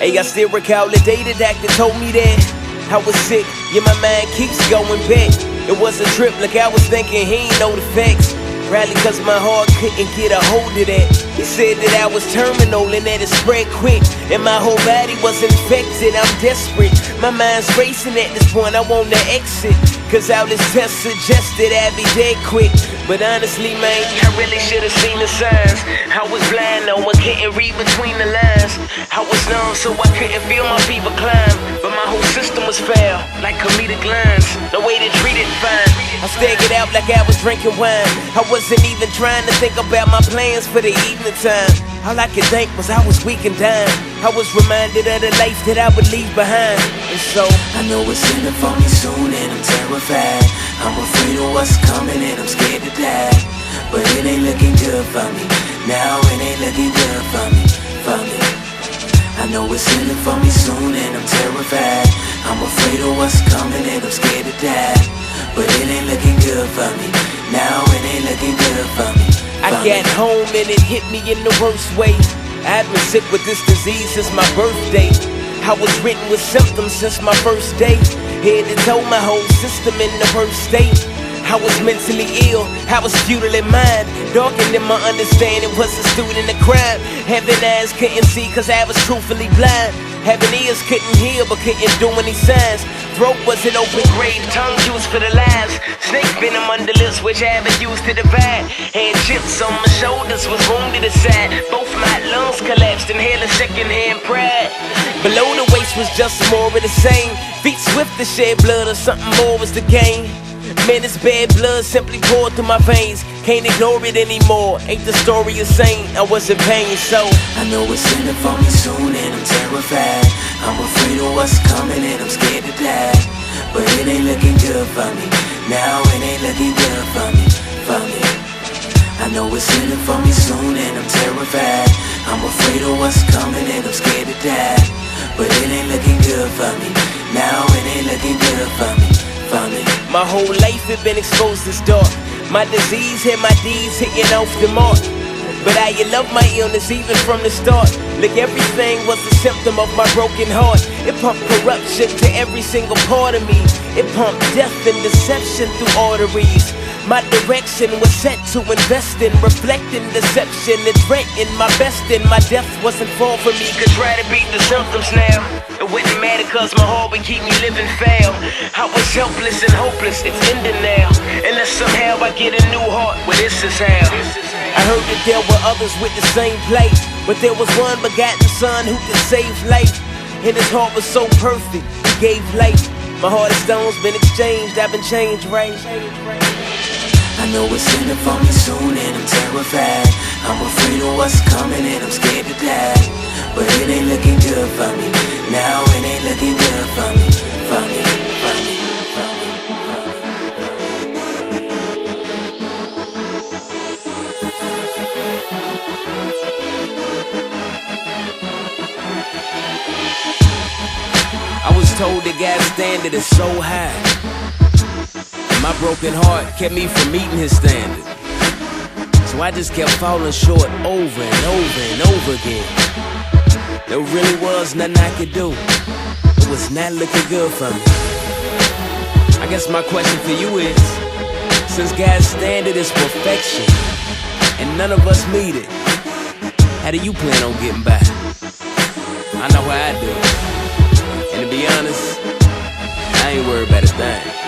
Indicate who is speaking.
Speaker 1: Hey, I still recall the day the doctor told me that I was sick, yeah, my mind keeps going back. It was a trip, like I was thinking he ain't know the facts. Probably cause my heart couldn't get a hold of that. He said that I was terminal and that it spread quick, and my whole body was infected. I'm desperate, my mind's racing at this point, I want to exit, cause all this test suggested I'd be dead quick. But honestly, man, I really should've seen the signs. I was blind, no one couldn't read between the lines. I was numb, so I couldn't feel my fever climb, but my whole system was foul, like comedic lines. No way to treat it fine. I staggered out like I was drinking wine. I wasn't even trying to think about my plans for the evening time. All I could think was I was weak and dying. I was reminded of the life that I would leave behind. And so
Speaker 2: I know it's ending for me soon and I'm terrified. I'm afraid of what's coming and I'm scared to die. But it ain't looking good for me. Now it ain't looking good for me, for me. I know it's ending for me soon and I'm terrified. I'm afraid of what's coming and I'm scared to die. But it ain't looking good for me. Now it ain't looking good for me.
Speaker 1: I got home and it hit me in the worst way. I've been sick with this disease since my birthday. I was written with symptoms since my first day. Head to toe, my whole system in the worst state. I was mentally ill, I was futile in mind. Darkened in my understanding, was a student of crime. Having eyes couldn't see cause I was truthfully blind. Having ears couldn't hear but couldn't do any signs. Throat was an open grave, tongue used for the lies. Snake venom under lips which I haven't used to divide. Had chips on my shoulders, was wounded aside. Both my lungs collapsed, inhaling secondhand pride. Below the waist was just more of the same. Feet swift to shed blood or something more was the game. Man, this bad blood simply poured through my veins. Can't ignore it anymore, ain't the story a saint. I was in pain, so
Speaker 2: I know it's ending for me soon and I'm terrified. I'm afraid of what's coming and I'm scared to die. But it ain't looking good for me. Now it ain't looking good for me, for me. I know it's ending for me soon and I'm terrified. I'm afraid of what's coming and I'm scared to die. But it ain't looking good for me. Now it ain't looking good for me, for me.
Speaker 1: My whole life had been exposed to dark. My disease had my deeds hitting off the mark. But I love my illness even from the start. Like everything was a symptom of my broken heart. It pumped corruption to every single part of me. It pumped death and deception through arteries. My direction was set to invest in, reflecting deception. It threatened my best and my death wasn't far from me. Could try to beat the symptoms now. It wouldn't matter cause my heart would keep me living foul. I was helpless and hopeless, it's ending now. Unless somehow I get a new heart, well this is how. I heard that there were others with the same plight, but there was one begotten son who could save life. And his heart was so perfect, he gave life. My heart and stone's been exchanged, I've been changed, right?
Speaker 2: I know it's ending for me soon and I'm terrified. I'm afraid of what's coming and I'm scared to die. But it ain't looking good for me. Now it ain't looking good for me, for me, for me, for me,
Speaker 1: I was told that God's standard is so high. My broken heart kept me from meeting his standard. So I just kept falling short over and over and over again. There really was nothing I could do. It was not looking good for me. I guess my question for you is, since God's standard is perfection and none of us meet it, how do you plan on getting by? I know how I do. And to be honest, I ain't worried about a thing.